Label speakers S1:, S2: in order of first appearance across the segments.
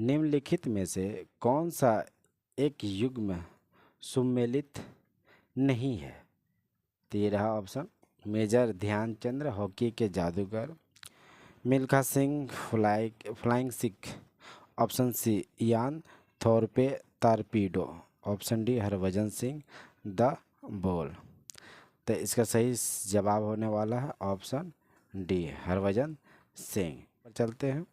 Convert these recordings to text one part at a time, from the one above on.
S1: निम्नलिखित में से कौन सा एक युग्म सुमेलित नहीं है? 13 ऑप्शन। मेजर ध्यानचंद्र हॉकी के जादूगर, Milkha Singh flying Sikh, option C Ian Thorpe torpedo, option D Harbhajan Singh the ball. तो इसका सही जवाब होने वाला है ऑप्शन डी हरभजन सिंह। पर चलते हैं,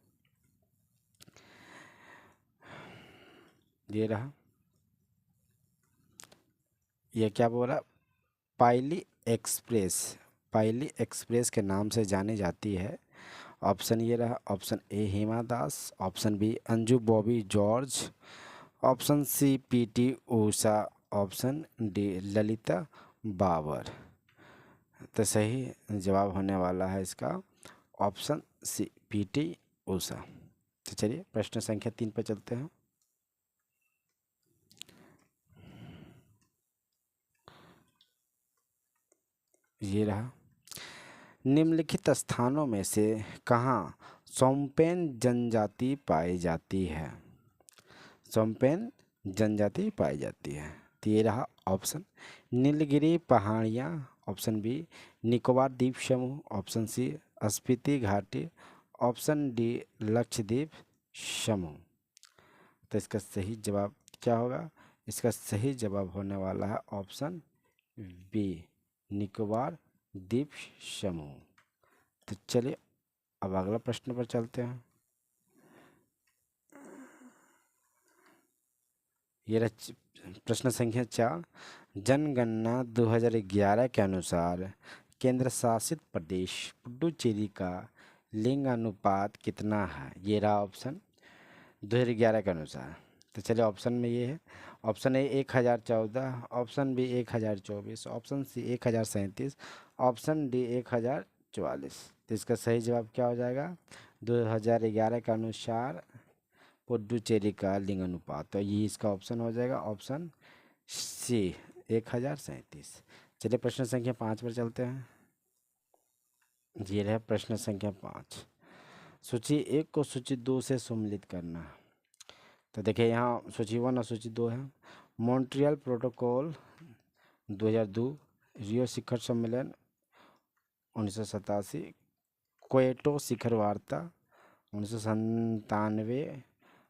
S1: ये रहा। ये क्या बोल रहा? पाइली एक्सप्रेस, पाइली एक्सप्रेस के नाम से जानी जाती है। ऑप्शन ये रहा, option A Hima Das, option B Anju Bobby George, option C PT Usha, option D Lalita Babar. तो सही जवाब होने वाला है इसका ऑप्शन सी पीटी ऊषा। तो चलिए प्रश्न संख्या 3 पर चलते हैं। ये रहा। निम्नलिखित स्थानों में से कहाँ सोम्पेन जनजाति पाई जाती है? सोम्पेन जनजाति पाई जाती है। तो ये रहा ऑप्शन नीलगिरी पहाड़ियाँ, ऑप्शन बी निकोबार द्वीप समूह, ऑप्शन सी स्पीति घाटी, ऑप्शन डी लक्षद्वीप समूह। तो इसका सही जवाब क्या होगा? इसका सही जवाब होने वाला है ऑप्शन बी निकोबार द्वीप समूह। तो चलिए अब अगला प्रश्न पर चलते हैं। ये प्रश्न संख्या 4। जनगणना 2011 के अनुसार केंद्र शासित प्रदेश पुडुचेरी का लिंग अनुपात कितना है? ये रहा ऑप्शन 2011 के अनुसार। तो चलिए ऑप्शन में ये है, option A 1014, option B 1024, option C 1037, option D 1044। तो इसका सही जवाब क्या हो जाएगा? 2011 के अनुसार पुडुचेरी का लिंग अनुपात, तो ये इसका ऑप्शन हो जाएगा ऑप्शन सी 1037। चलिए प्रश्न संख्या 5 पर चलते हैं। ये रहा प्रश्न संख्या 5। सूची 1 को सूची 2 से सम्मिलित करना। तो देखिए यहाँ सूची 1 और सूची 2 है। मॉन्ट्रियल प्रोटोकॉल 2002, रियो शिखर सम्मेलन 1987, क्योटो शिखर वार्ता 1997,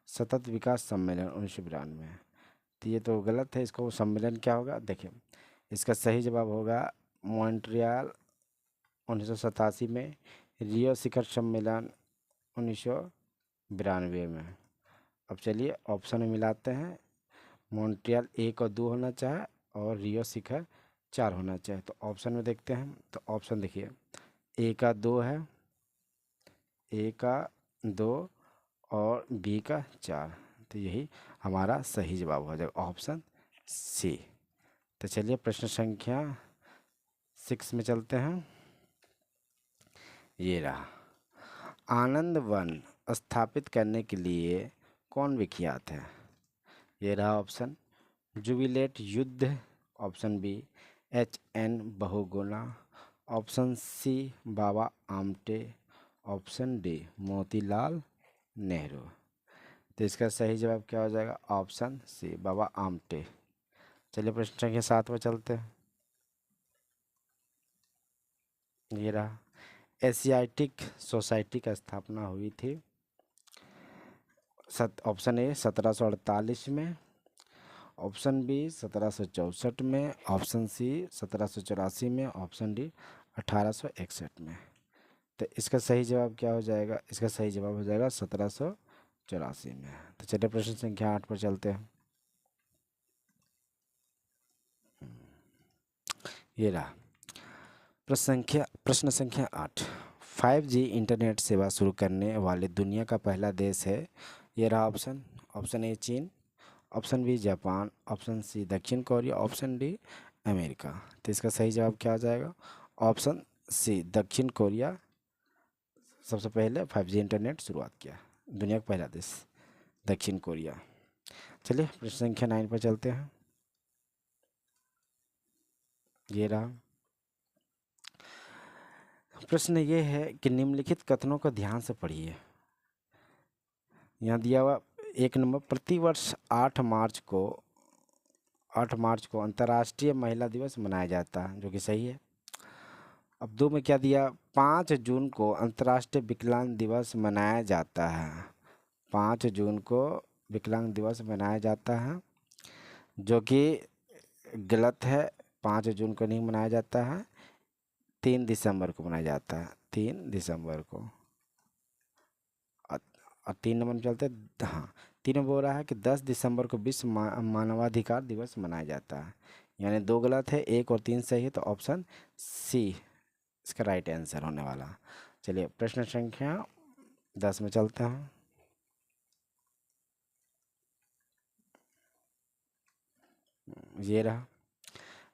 S1: सतत विकास सम्मेलन 1992। तो ये तो गलत है, इसको सम्मेलन क्या होगा? देखिए इसका सही जवाब होगा मॉन्ट्रियल 1987 में, रियो शिखर सम्मेलन 1992 में। अब चलिए ऑप्शन में मिलाते हैं। मॉन्ट्रियल 1 और 2 होना चाहिए और रियो शिखर 4 होना चाहिए। तो ऑप्शन में देखते हैं। तो ऑप्शन देखिए ए का 2 है, ए का 2 और बी का 4। तो यही हमारा सही जवाब हो जाएगा ऑप्शन सी। तो चलिए प्रश्न संख्या 6 में चलते हैं। ये रहा। आनंद वन स्थापित करने के लिए कौन विख्यात है? ये रहा ऑप्शन जुबिलेट युद्ध, option B HN Bahuguna, option C Baba Amte, option D Motilal Nehru. तो इसका सही जवाब क्या हो जाएगा? Option C Baba Amte. चलिए प्रश्न संख्या 7 पर चलते हैं। ये रहा। एशियाटिक सोसाइटी का स्थापना हुई थी ऑप्शन ए 1748 में, ऑप्शन बी 1764 में, ऑप्शन सी 1784 में, ऑप्शन डी 1861 में। तो इसका सही जवाब क्या हो जाएगा? इसका सही जवाब हो जाएगा 1784 में। तो चलिए प्रश्न संख्या 8 पर चलते हैं। ये रहा प्रश्न संख्या 8। 5G इंटरनेट सेवा शुरू करने वाले दुनिया का पहला देश है। ये रहा ऑप्शन, ऑप्शन ए चीन, option B Japan, option C दक्षिण कोरिया, ऑप्शन डी अमेरिका। तो इसका सही जवाब क्या हो जाएगा? ऑप्शन सी दक्षिण कोरिया सबसे पहले 5G इंटरनेट शुरुआत किया, दुनिया का पहला देश दक्षिण कोरिया। चलिए प्रश्न संख्या 9 पर चलते हैं। ये रहा प्रश्न, ये है कि निम्नलिखित कथनों को ध्यान से पढ़िए। यहाँ दिया हुआ एक नंबर, प्रतिवर्ष 8 मार्च को अंतर्राष्ट्रीय महिला दिवस मनाया जाता है, जो कि सही है। अब 2 में क्या दिया, 5 जून को अंतर्राष्ट्रीय विकलांग दिवस मनाया जाता है। 5 जून को विकलांग दिवस मनाया जाता है, जो कि गलत है। 5 जून को नहीं मनाया जाता है, 3 दिसंबर को मनाया जाता है, 3 दिसंबर को। और 3 नंबर में चलते हैं। हाँ, 3 में बोल रहा है कि 10 दिसंबर को विश्व मानवाधिकार दिवस मनाया जाता है। यानी 2 गलत है, 1 और 3 सही है, तो ऑप्शन सी इसका राइट आंसर होने वाला। चलिए प्रश्न संख्या 10 में चलते हैं। ये रहा,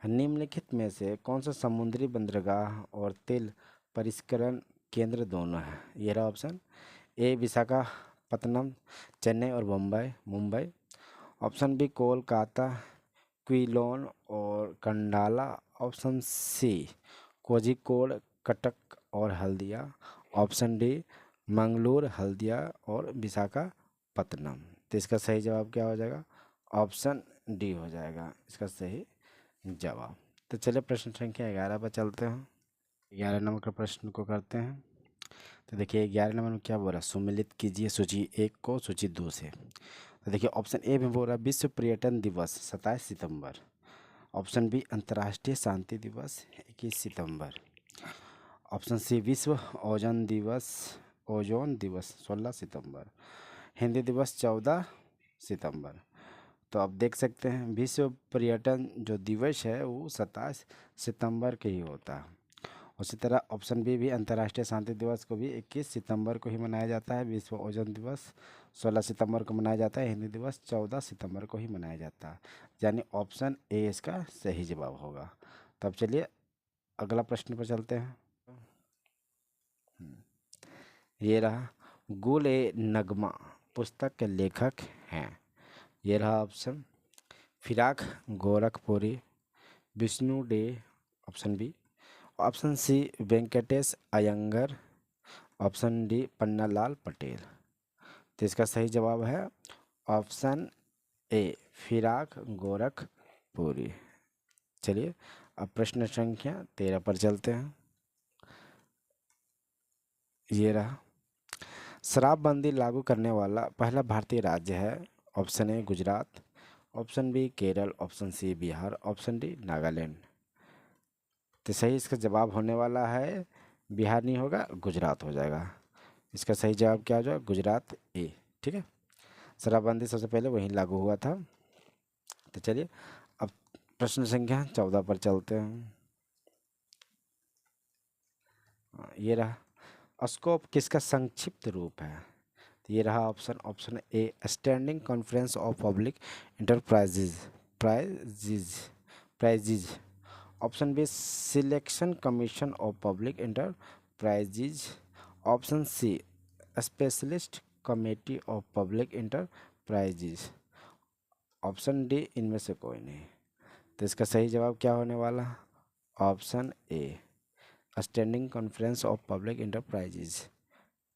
S1: निम्नलिखित में से कौन सा समुद्री बंदरगाह और तेल परिष्करण केंद्र दोनों है? ये रहा ऑप्शन ए विशाखापत्तनम, चेन्नई और मुंबई। ऑप्शन बी कोलकाता, क्विलोन और कंडाला। ऑप्शन सी कोझिकोड, कटक और हल्दिया। ऑप्शन डी मंगलूर, हल्दिया और विशाखापत्तनम। तो इसका सही जवाब क्या हो जाएगा? ऑप्शन डी हो जाएगा इसका सही जवाब। तो चलिए प्रश्न संख्या 11 पर चलते हैं। 11 नंबर का प्रश्न को करते हैं। तो देखिए 11 नंबर में क्या बोल रहा है, सुमेलित कीजिए सूची 1 को सूची 2 से। तो देखिए ऑप्शन ए में बोल रहा है विश्व पर्यटन दिवस 27 सितंबर। ऑप्शन बी अंतर्राष्ट्रीय शांति दिवस 21 सितंबर। ऑप्शन सी विश्व ओजोन दिवस 16 सितंबर। हिंदी दिवस 14 सितंबर। तो आप देख सकते हैं विश्व पर्यटन जो दिवस है वो 27 सितंबर के ही होता है। उसी तरह ऑप्शन बी भी अंतर्राष्ट्रीय शांति दिवस को भी 21 सितंबर को ही मनाया जाता है। विश्व ओजोन दिवस 16 सितंबर को मनाया जाता है। हिंदी दिवस 14 सितंबर को ही मनाया जाता है। यानी ऑप्शन ए इसका सही जवाब होगा। तब चलिए अगला प्रश्न पर चलते हैं। ये रहा, गुल ए नगमा पुस्तक के लेखक हैं। ये रहा option Firaq Gorakhpuri, Vishnu De, option B. Option C Venkatesh Iyengar. Option D Pannalal Patel. तो इसका सही जवाब है ऑप्शन ए फिराक गोरखपुरी। चलिए अब प्रश्न संख्या 13 पर चलते हैं। ये रहा, शराबबंदी लागू करने वाला पहला भारतीय राज्य है। Option A Gujarat, option B Kerala, option C Bihar, option D Nagaland. तो सही इसका जवाब होने वाला है, बिहार नहीं होगा, गुजरात हो जाएगा। इसका सही जवाब क्या हो जाएगा? गुजरात ए। ठीक है, शराबबंदी सबसे पहले वहीं लागू हुआ था। तो चलिए अब प्रश्न संख्या 14 पर चलते हैं। ये रहा, स्कोप किसका संक्षिप्त रूप है? तो ये रहा option A standing conference of public enterprises prizes. Option B selection commission of public enterprises. Option C specialist committee of public enterprises. Option D इनमें से कोई नहीं। तो इसका सही जवाब क्या होने वाला? Option A standing conference of public enterprises.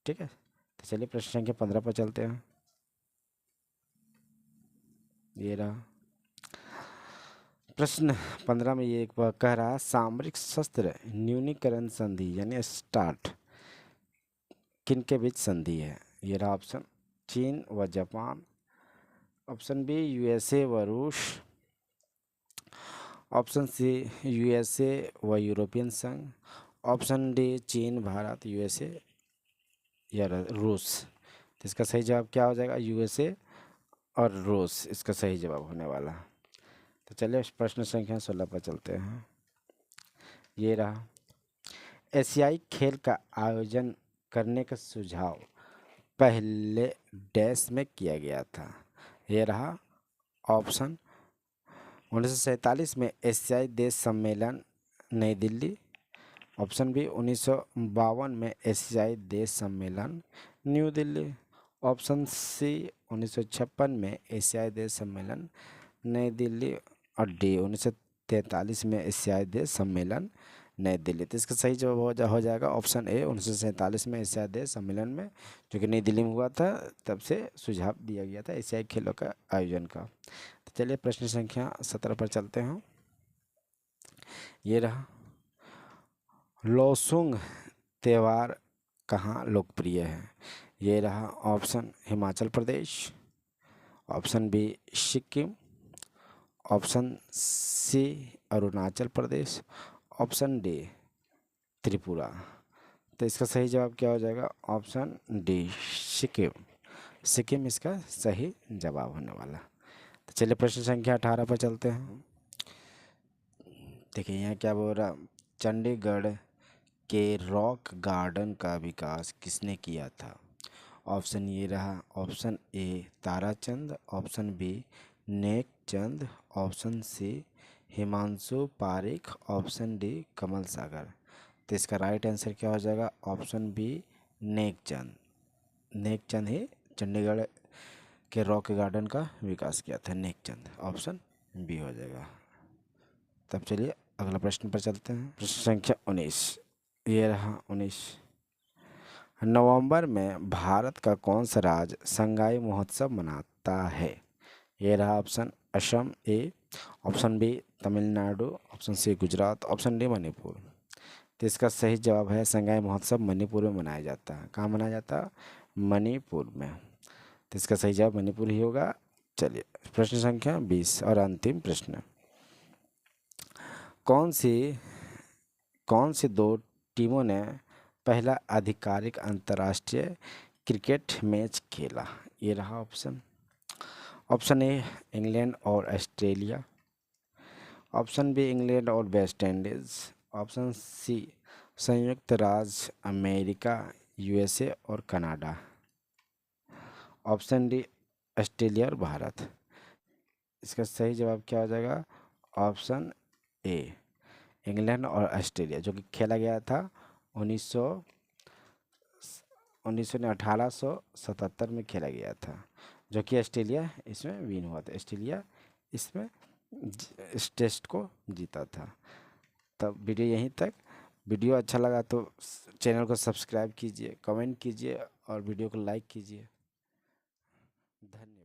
S1: ठीक है, तो चलिए प्रश्न संख्या 15 पर चलते हैं। ये रहा, प्रश्न 15 में ये एक बार कह रहा है सामरिक शस्त्र न्यूनीकरण संधि यानी स्टार्ट किन के बीच संधि है? ये रहा ऑप्शन चीन व जापान। ऑप्शन बी यूएसए व रूस। ऑप्शन सी यूएसए व यूरोपियन संघ। ऑप्शन डी चीन भारत यूएसए या रूस। तो इसका सही जवाब क्या हो जाएगा? यूएसए और रूस इसका सही जवाब होने वाला। तो चलिए प्रश्न संख्या 16 पर चलते हैं। ये रहा, एशियाई खेल का आयोजन करने का सुझाव पहले डैश में किया गया था। ये रहा ऑप्शन 1947 में एशियाई देश सम्मेलन नई दिल्ली। ऑप्शन बी 1952 में एशियाई देश सम्मेलन न्यू दिल्ली। ऑप्शन सी 1956 में एशियाई देश सम्मेलन नई दिल्ली। और डी 1943 में एशियाई देश सम्मेलन नई दिल्ली। तो इसका सही जवाब हो जाएगा ऑप्शन ए, 1947 में एशियाई देश सम्मेलन में, जो कि नई दिल्ली में हुआ था, तब से सुझाव दिया गया था एशियाई खेलों का आयोजन का। तो चलिए प्रश्न संख्या 17 पर चलते हैं। ये रहा, लोसुंग त्यौहार कहाँ लोकप्रिय है? ये रहा option Himachal Pradesh, option B Sikkim, option C Arunachal Pradesh, option D Tripura. तो इसका सही जवाब क्या हो जाएगा? Option D Sikkim. सिक्किम इसका सही जवाब होने वाला। तो चलिए प्रश्न संख्या 18 पर चलते हैं। देखिए यहाँ क्या बोल रहा, चंडीगढ़ के रॉक गार्डन का विकास किसने किया था? ऑप्शन ये रहा, option A Tarachand, option B Nek Chand, option C Himanshu Parik, option D Kamal Sagar. तो इसका राइट आंसर क्या हो जाएगा? Option B Nek Chand. नेक चंद ही चंडीगढ़ के रॉक गार्डन का विकास किया था, नेक चंद। ऑप्शन बी हो जाएगा। तब चलिए अगला प्रश्न पर चलते हैं। प्रश्न संख्या 19, ये रहा 19, नवंबर में भारत का कौन सा राज्य संगाई महोत्सव मनाता है? ये रहा option Assam A, option B Tamil Nadu, option C Gujarat, option D Manipur. तो इसका सही जवाब है संगाई महोत्सव मणिपुर में मनाया जाता है। कहाँ मनाया जाता है? मणिपुर में। तो इसका सही जवाब मणिपुर ही होगा। चलिए प्रश्न संख्या 20 और अंतिम प्रश्न, कौन सी दो टीमों ने पहला आधिकारिक अंतर्राष्ट्रीय क्रिकेट मैच खेला? ये रहा ऑप्शन, ऑप्शन ए इंग्लैंड और ऑस्ट्रेलिया, ऑप्शन बी इंग्लैंड और वेस्ट इंडीज़, ऑप्शन सी संयुक्त राज्य अमेरिका यूएसए और कनाडा, ऑप्शन डी ऑस्ट्रेलिया और भारत। इसका सही जवाब क्या हो जाएगा? ऑप्शन ए इंग्लैंड और ऑस्ट्रेलिया, जो कि खेला गया था 1877 में खेला गया था, जो कि ऑस्ट्रेलिया इसमें विन हुआ था। ऑस्ट्रेलिया इसमें इस टेस्ट को जीता था। तब वीडियो यहीं तक। वीडियो अच्छा लगा तो चैनल को सब्सक्राइब कीजिए, कमेंट कीजिए और वीडियो को लाइक कीजिए। धन्यवाद।